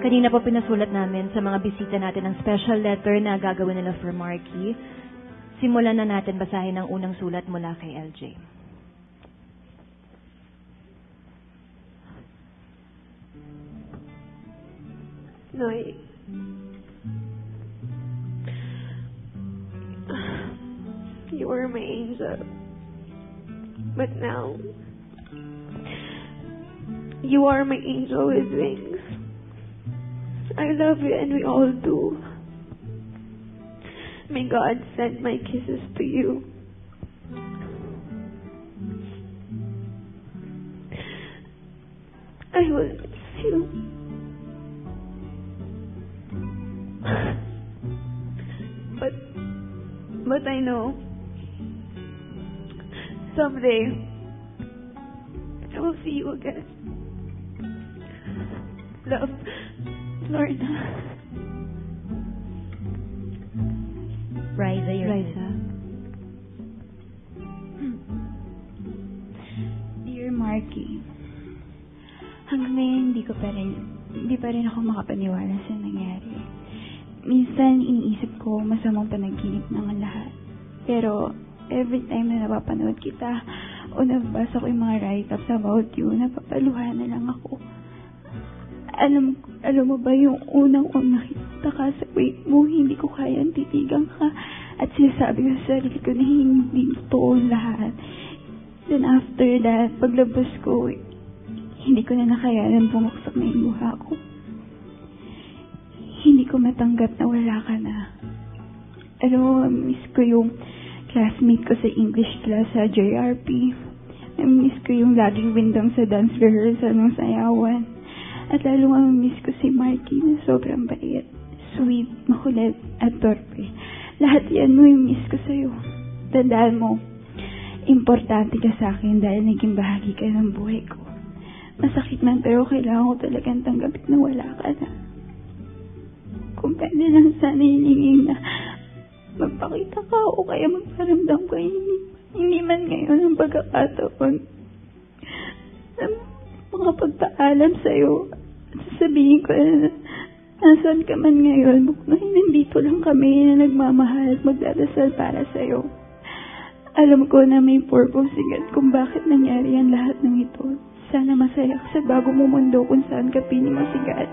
Kanina po pinasulat namin sa mga bisita natin ang special letter na gagawin nila for Marky. Simulan na natin basahin ang unang sulat mula kay LJ. Noy, you were my angel, but now you are my angel with wings. I love you and we all do. May God send my kisses to you. I will miss you. But I know someday I will see you again. Love, Lorna. Riza, Riza. Dear Marky, hanggang ngayon hindi pa rin ako makapaniwala sa nangyari. Minsan iniisip ko masamang panaginip ng lahat. Pero every time na napapanood kita o nabasa ko yung mga write-ups about you, napapaluha na lang ako. Alam mo ba yung unang nakita ka sa wake mo, hindi ko kayang titigan ka at sinasabi ko sa sarili ko na hindi totoo lahat. Then after that, paglabas ko, hindi ko na nakayanan bumuksak na yung mukha ko. Hindi ko matanggap na wala ka na. Alam mo, miss ko yung classmate ko sa English class sa JRP. Miss ko yung laging windang sa dance rehearsal ng sayawan. At lalo nga miss ko si Marky na sobrang bait, sweet, makulit, at torpe. Lahat yan mo yung miss ko sa'yo. Tandaan mo, importante ka sa akin dahil naging bahagi ka ng buhay ko. Masakit man pero kailangan ko talagang tanggapin na wala ka na. Kung pwede lang sana hilingin na magpakita ka o kaya magparamdam ka, hindi man ngayon ang pagkakataon na mga pagpaalam sa'yo at sasabihin ko na nasaan ka man ngayon, nandito lang kami na nagmamahal at magdadasal para sa'yo. Alam ko na may purpose kung bakit nangyari ang lahat ng ito. Sana masaya ka sa bago mo mundo kung saan ka pinimasigat.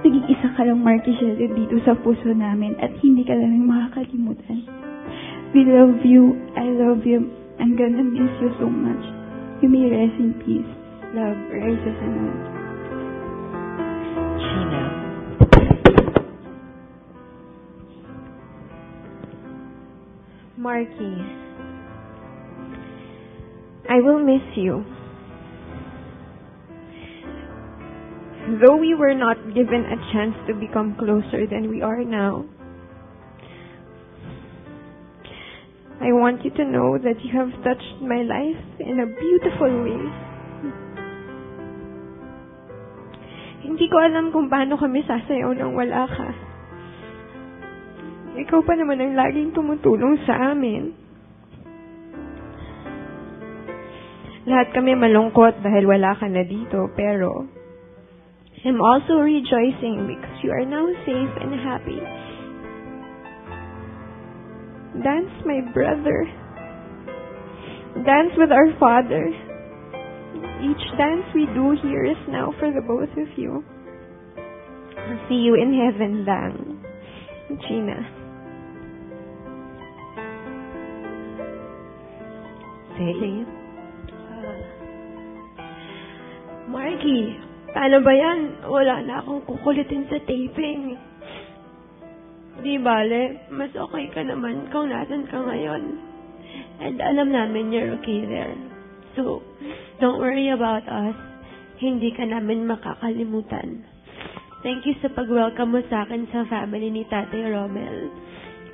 Naging isa ka lang, Marky Shelly, dito sa puso namin at hindi ka namin makakalimutan. We love you. I love you. I'm gonna miss you so much. You may rest in peace. Love, Riza Sanon. Sheena. Marky, I will miss you. Though we were not given a chance to become closer than we are now, I want you to know that you have touched my life in a beautiful way. Hindi ko alam kung paano kami sasayaw nang wala ka. Ikaw pa naman ang laging tumutulong sa amin. Lahat kami malungkot dahil wala ka na dito, pero I'm also rejoicing because you are now safe and happy. Dance, my brother. Dance with our Father. Each dance we do here is now for the both of you. I'll see you in heaven, Dang. Gina. Say. Marky, paano ba yan? Wala na akong kukulitin sa taping. Di bale, mas okay ka naman kung nasan ka ngayon. And alam namin you're okay there. So, don't worry about us. Hindi ka namin makakalimutan. Thank you sa pag-welcome mo sa akin sa family ni Tatay Romel.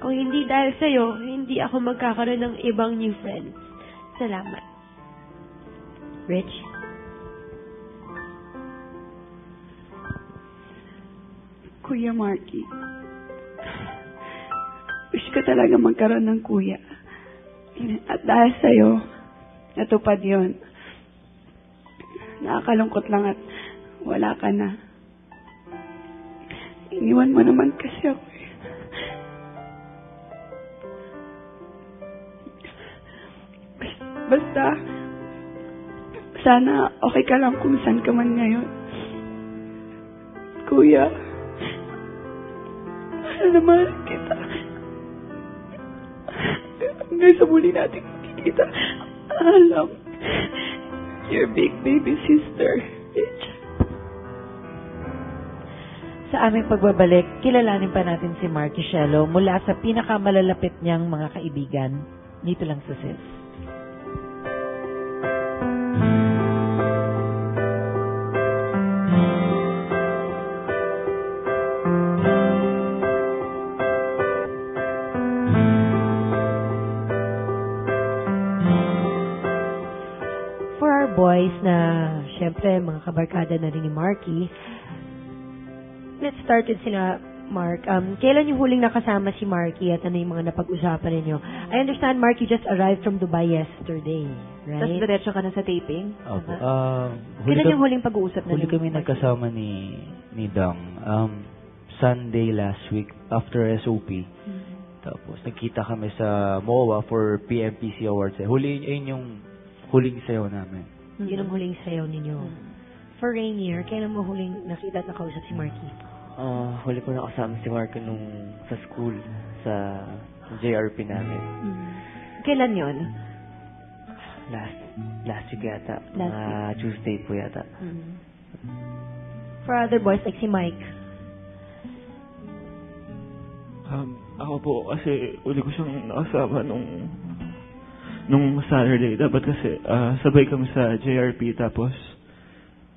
Kung hindi dahil sa'yo, hindi ako magkakaroon ng ibang new friends. Salamat. Rich. Kuya Marky, wish ko talaga magkaroon ng kuya. At dahil sa'yo, natupad yun. Nakakalungkot lang at wala ka na. iniwan mo naman kasi ako eh. Basta, sana okay ka lang kung saan ka man ngayon. Kuya, mahal na mahal kita. Hanggang sa muli natin makikita. Alam, your big baby sister, bitch. Sa aming pagbabalik, kilalanin pa natin si Marky Shelo mula sa pinakamalalapit niyang mga kaibigan. Dito lang sa Sis. For our boys na, syempre, mga kabarkada na rin ni Marky, let's start with sila, Mark. Kailan yung huling nakasama si Marky at ano yung mga napag-usapan ninyo? I understand Marky just arrived from Dubai yesterday, right? Tapos diretso ka na sa taping? Opo. Kailan yung huling pag-uusap na Huli kami nagkasama ni Dang. Sunday last week after SOP. Tapos nagkita kami sa MOA for PMPC Awards. Yun yung huling sayaw namin. Yun ang huling sayaw ninyo. For Rainier, kailan mo huling nakita at nakausap si Marky? Huli ko nakasama si Marky nung sa school, sa JRP namin. Kailan yon? Last week yata. Last Tuesday po yata. For other boys like si Mike. Ako po, kasi uli ko siyang nakasama nung Saturday. Dapat kasi sabay kami sa JRP, tapos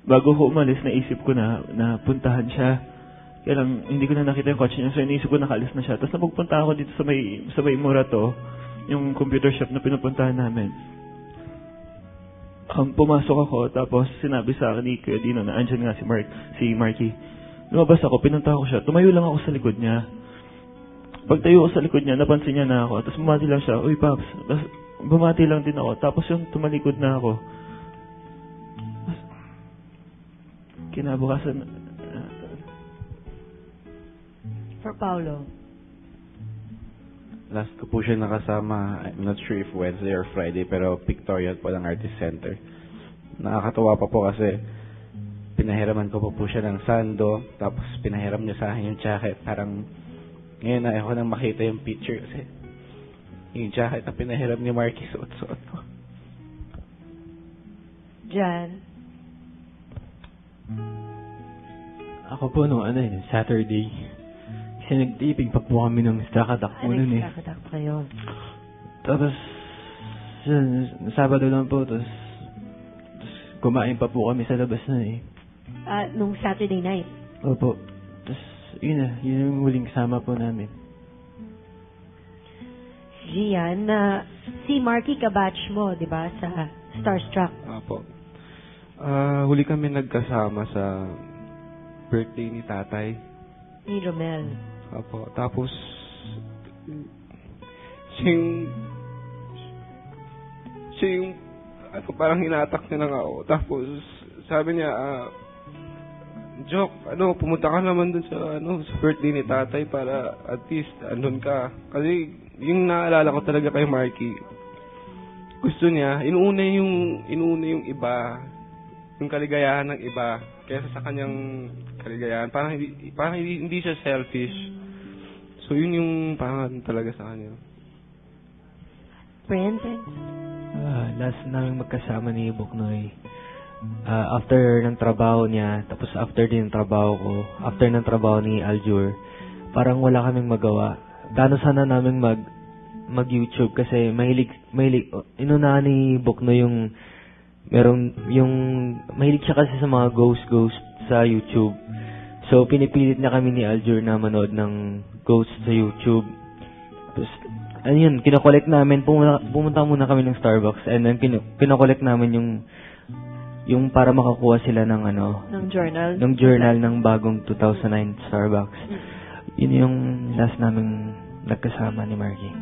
bago ko umalis, naisip ko na puntahan siya. Kaya lang, hindi ko na nakita yung coach niya, so naisip ko nakalis na siya. Tapos napagpunta ako dito sa may Murato, yung computer shop na pinupuntahan namin. Pumasok ako, tapos sinabi sa akin ni Kuya Dino na andyan nga si Marky. Lumabas ako, pinunta ko siya. Tumayo lang ako sa likod niya. Pagtayo ko sa likod niya, napansin niya na ako. Tapos bumati lang siya, "Uy, Paps." Tapos bumati lang din ako. Tapos yung tumalikod na ako. Kinabukasan, For Paolo. Last ko po siya nakasama, I'm not sure if Wednesday or Friday, pero pictorial po ng Artist Center. Nakakatawa pa po kasi pinahiraman ko po siya ng sando, tapos pinahiram niya sa akin yung jacket. Parang ngayon ayaw ko nang makita yung picture kasi yung jacket na pinahiram ni Marky suot-suot ko. Jan. Ako po nung Saturday. Kasi nag-taping pa po kami ng Strakadak po nun eh. Strakadak kayo. Tapos, Sabado lang po, tapos kumain pa po kami sa labas na eh. Nung Saturday night? Opo. Tapos, yun yung huling kasama po namin. Gian, si Marky kabatch mo, di ba, sa Starstruck? Opo. Huli kami nagkasama sa birthday ni tatay. Ni Romel. Opo. Tapos, siya yung parang hinatak niya lang ako. Tapos, sabi niya, Joke, pumunta ka naman dun sa birthday ni tatay para at least andun ka. Kasi yung naalala ko talaga kay Marky, gusto niya, inuuna yung iba, yung kaligayahan ng iba kaysa sa kanyang kaligayahan. Parang hindi siya selfish. So yun yung parang talaga sa kanya. Friends? Last namin magkasama ni Buknoy. After ng trabaho niya, tapos after din ng trabaho ko, after ng trabaho ni Aljur, parang wala kaming magawa. Gano sana namin mag-YouTube kasi mahilig, inunahan ni Buknoy yung mahilig siya kasi sa mga ghost sa YouTube. So, pinipilit na kami ni Aljur na manood ng ghost sa YouTube. Tapos, ayun, kinokollect namin, pumunta muna kami ng Starbucks and then kinokollect namin yung para makakuha sila ng ng journal ng bagong 2009 Starbucks. Yun yung last naming nagkasama ni Marky.